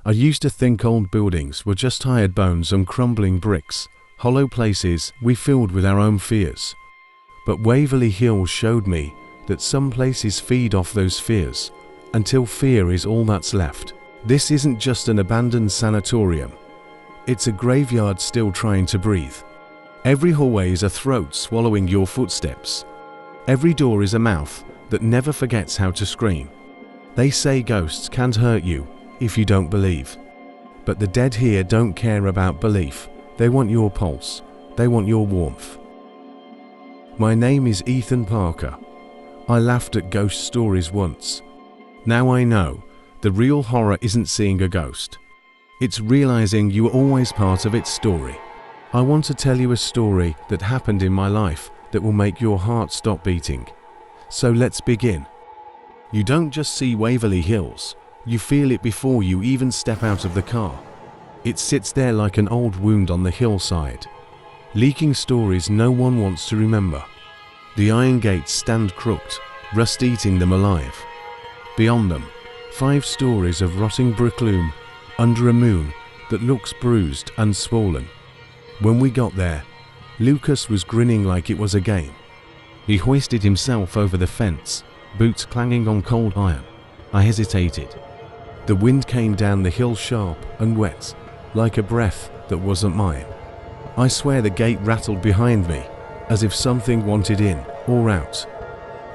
I used to think old buildings were just tired bones and crumbling bricks, hollow places we filled with our own fears. But Waverly Hills showed me that some places feed off those fears, until fear is all that's left. This isn't just an abandoned sanatorium. It's a graveyard still trying to breathe. Every hallway is a throat swallowing your footsteps. Every door is a mouth that never forgets how to scream. They say ghosts can't hurt you if you don't believe. But the dead here don't care about belief. They want your pulse. They want your warmth. My name is Ethan Parker. I laughed at ghost stories once. Now I know the real horror isn't seeing a ghost. It's realizing you were always part of its story. I want to tell you a story that happened in my life that will make your heart stop beating. So let's begin. You don't just see Waverly Hills, you feel it before you even step out of the car. It sits there like an old wound on the hillside, leaking stories no one wants to remember. The iron gates stand crooked, rust eating them alive. Beyond them, 5 stories of rotting brick loom under a moon that looks bruised and swollen. When we got there, Lucas was grinning like it was a game. He hoisted himself over the fence, boots clanging on cold iron. I hesitated. The wind came down the hill sharp and wet, like a breath that wasn't mine. I swear the gate rattled behind me, as if something wanted in or out.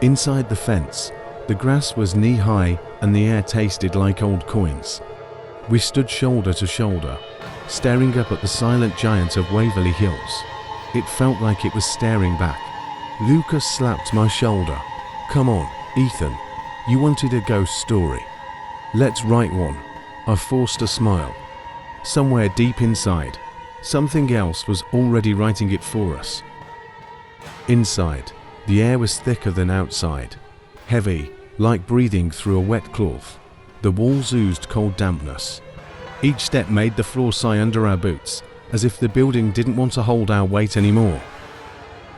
Inside the fence, the grass was knee-high and the air tasted like old coins. We stood shoulder to shoulder, staring up at the silent giant of Waverly Hills. It felt like it was staring back. Lucas slapped my shoulder. "Come on, Ethan. You wanted a ghost story. Let's write one." I forced a smile. Somewhere deep inside, something else was already writing it for us. Inside, the air was thicker than outside, heavy, like breathing through a wet cloth. The walls oozed cold dampness. Each step made the floor sigh under our boots, as if the building didn't want to hold our weight anymore.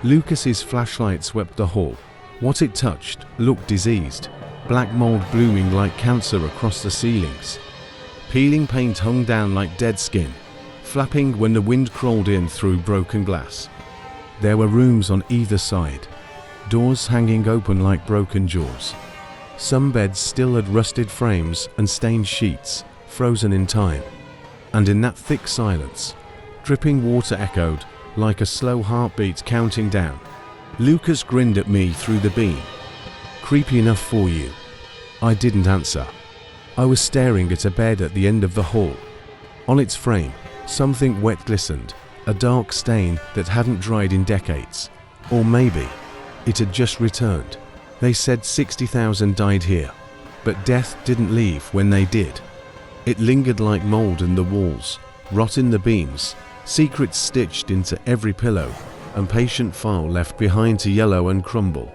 Lucas's flashlight swept the hall. What it touched looked diseased, black mold blooming like cancer across the ceilings. Peeling paint hung down like dead skin, flapping when the wind crawled in through broken glass. There were rooms on either side, doors hanging open like broken jaws. Some beds still had rusted frames and stained sheets, frozen in time. And in that thick silence, dripping water echoed like a slow heartbeat counting down. Lucas grinned at me through the beam. "Creepy enough for you?" I didn't answer. I was staring at a bed at the end of the hall. On its frame, something wet glistened, a dark stain that hadn't dried in decades. Or maybe it had just returned. They said 60,000 died here, but death didn't leave when they did. It lingered like mold in the walls, rot in the beams, secrets stitched into every pillow, and patient file left behind to yellow and crumble.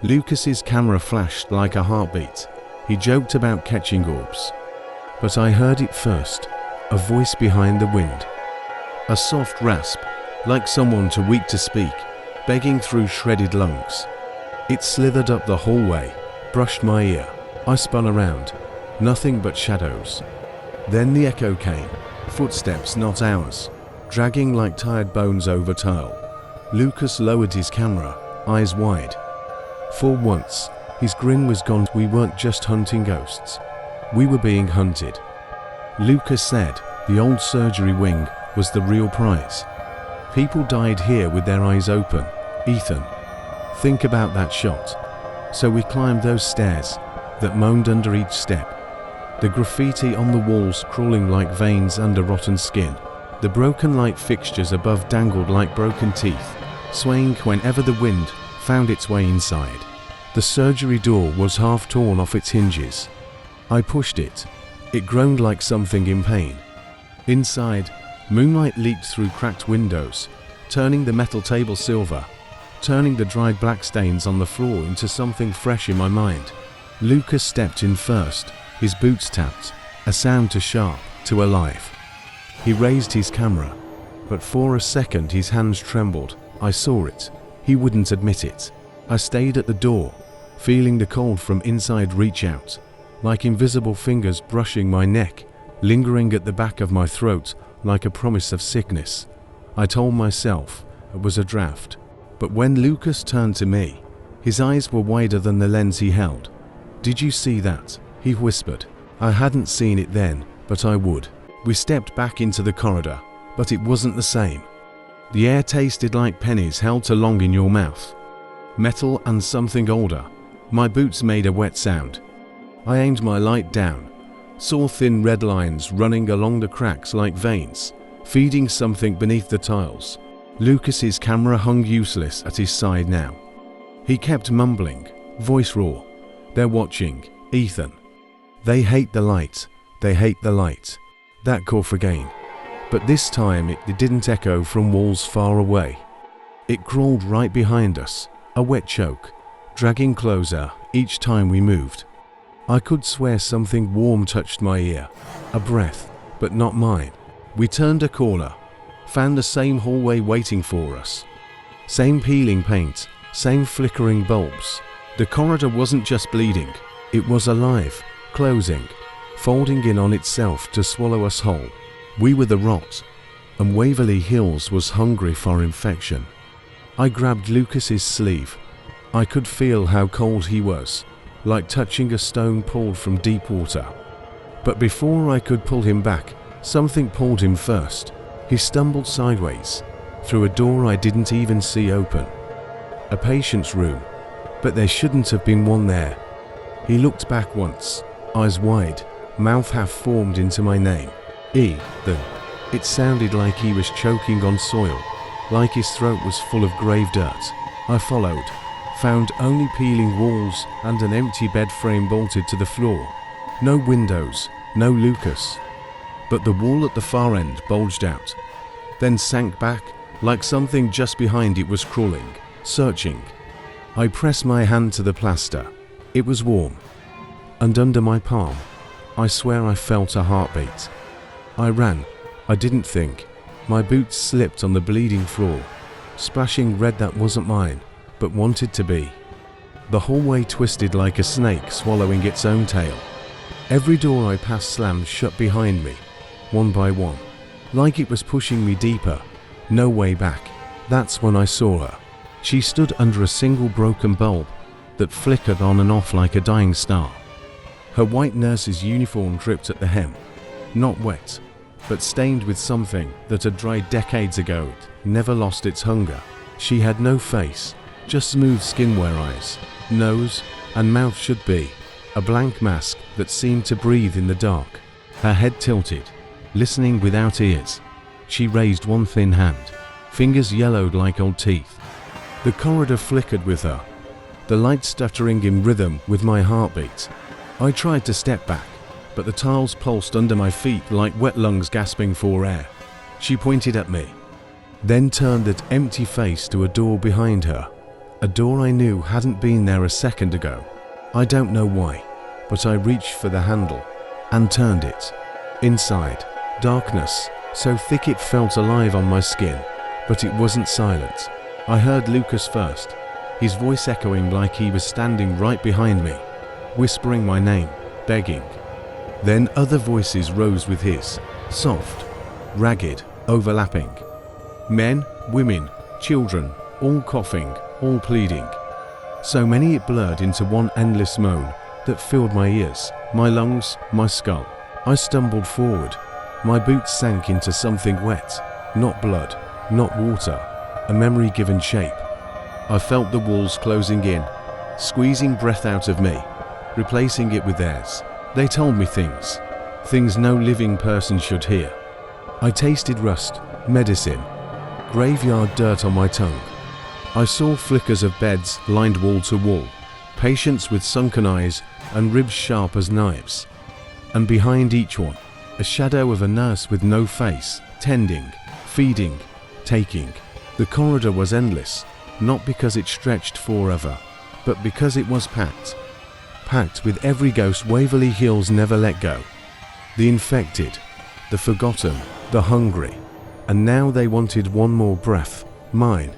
Lucas's camera flashed like a heartbeat. He joked about catching orbs. But I heard it first, a voice behind the wind. A soft rasp, like someone too weak to speak, begging through shredded lungs. It slithered up the hallway, brushed my ear. I spun around. Nothing but shadows. Then the echo came, footsteps not ours, dragging like tired bones over tile. Lucas lowered his camera, eyes wide. For once, his grin was gone. We weren't just hunting ghosts. We were being hunted. Lucas said the old surgery wing was the real prize. People died here with their eyes open. Ethan, think about that shot. So we climbed those stairs that moaned under each step. The graffiti on the walls crawling like veins under rotten skin. The broken light fixtures above dangled like broken teeth, swaying whenever the wind found its way inside. The surgery door was half torn off its hinges. I pushed it. It groaned like something in pain. Inside, moonlight leaked through cracked windows, turning the metal table silver, turning the dried black stains on the floor into something fresh in my mind. Lucas stepped in first, his boots tapped, a sound too sharp, too alive. He raised his camera, but for a second his hands trembled. I saw it. He wouldn't admit it. I stayed at the door, feeling the cold from inside reach out, like invisible fingers brushing my neck, lingering at the back of my throat like a promise of sickness. I told myself it was a draft. But when Lucas turned to me, his eyes were wider than the lens he held. "Did you see that?" he whispered. I hadn't seen it then, but I would. We stepped back into the corridor, but it wasn't the same. The air tasted like pennies held too long in your mouth. Metal and something older. My boots made a wet sound. I aimed my light down, saw thin red lines running along the cracks like veins, feeding something beneath the tiles. Lucas's camera hung useless at his side now. He kept mumbling, voice raw. "They're watching, Ethan. They hate the light. They hate the light." That cough again. But this time it didn't echo from walls far away. It crawled right behind us, a wet choke, dragging closer each time we moved. I could swear something warm touched my ear, a breath, but not mine. We turned a corner, found the same hallway waiting for us. Same peeling paint, same flickering bulbs. The corridor wasn't just bleeding, it was alive, closing, folding in on itself to swallow us whole. We were the rot, and Waverly Hills was hungry for infection. I grabbed Lucas's sleeve. I could feel how cold he was, like touching a stone pulled from deep water. But before I could pull him back, something pulled him first. He stumbled sideways, through a door I didn't even see open. A patient's room, but there shouldn't have been one there. He looked back once, eyes wide, mouth half formed into my name. Ethan. It sounded like he was choking on soil, like his throat was full of grave dirt. I followed, found only peeling walls and an empty bed frame bolted to the floor. No windows, no Lucas. But the wall at the far end bulged out, then sank back like something just behind it was crawling, searching. I pressed my hand to the plaster. It was warm. And under my palm, I swear I felt a heartbeat. I ran. I didn't think. My boots slipped on the bleeding floor, splashing red that wasn't mine, but wanted to be. The hallway twisted like a snake swallowing its own tail. Every door I passed slammed shut behind me, one by one, like it was pushing me deeper. No way back. That's when I saw her. She stood under a single broken bulb that flickered on and off like a dying star. Her white nurse's uniform dripped at the hem, not wet, but stained with something that had dried decades ago. It never lost its hunger. She had no face, just smooth skin where eyes, nose, and mouth should be. A blank mask that seemed to breathe in the dark. Her head tilted, listening without ears. She raised one thin hand, fingers yellowed like old teeth. The corridor flickered with her, the light stuttering in rhythm with my heartbeat. I tried to step back, but the tiles pulsed under my feet like wet lungs gasping for air. She pointed at me, then turned that empty face to a door behind her, a door I knew hadn't been there a second ago. I don't know why, but I reached for the handle and turned it. Inside, darkness, so thick it felt alive on my skin, but it wasn't silent. I heard Lucas first, his voice echoing like he was standing right behind me, whispering my name, begging. Then other voices rose with his, soft, ragged, overlapping. Men, women, children, all coughing, all pleading. So many it blurred into one endless moan that filled my ears, my lungs, my skull. I stumbled forward. My boots sank into something wet, not blood, not water, a memory given shape. I felt the walls closing in, squeezing breath out of me, replacing it with theirs. They told me things no living person should hear. I tasted rust, medicine, graveyard dirt on my tongue. I saw flickers of beds lined wall to wall, patients with sunken eyes and ribs sharp as knives. And behind each one, a shadow of a nurse with no face, tending, feeding, taking. The corridor was endless, not because it stretched forever, but because it was packed. Packed with every ghost Waverly Hills never let go. The infected, the forgotten, the hungry. And now they wanted one more breath, mine.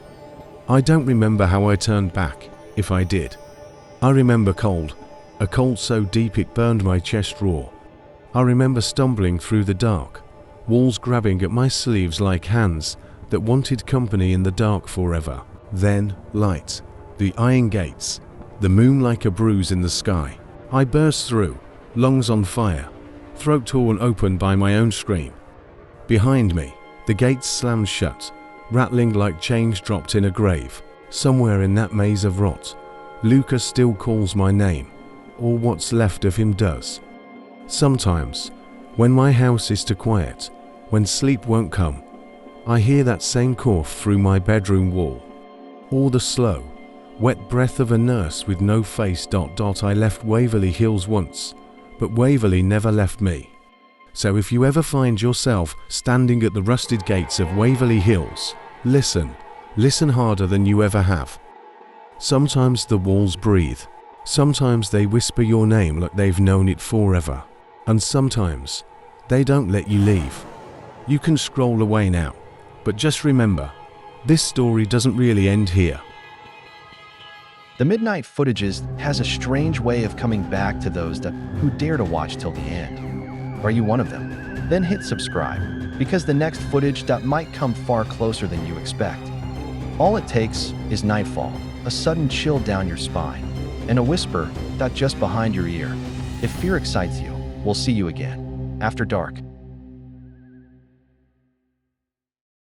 I don't remember how I turned back, if I did. I remember cold, a cold so deep it burned my chest raw. I remember stumbling through the dark, walls grabbing at my sleeves like hands that wanted company in the dark forever. Then, light, the iron gates, the moon like a bruise in the sky. I burst through, lungs on fire, throat torn open by my own scream. Behind me, the gates slammed shut, rattling like chains dropped in a grave. Somewhere in that maze of rot, Lucas still calls my name, or what's left of him does. Sometimes, when my house is too quiet, when sleep won't come, I hear that same cough through my bedroom wall. Or the slow, wet breath of a nurse with no face. I left Waverly Hills once, but Waverly never left me. So if you ever find yourself standing at the rusted gates of Waverly Hills, listen harder than you ever have. Sometimes the walls breathe, sometimes they whisper your name like they've known it forever, and sometimes they don't let you leave. You can scroll away now, but just remember, this story doesn't really end here. The midnight footages has a strange way of coming back to those who dare to watch till the end. Are you one of them? Then hit subscribe, because the next footage might come far closer than you expect. All it takes is nightfall, a sudden chill down your spine, and a whisper just behind your ear. If fear excites you, we'll see you again after dark.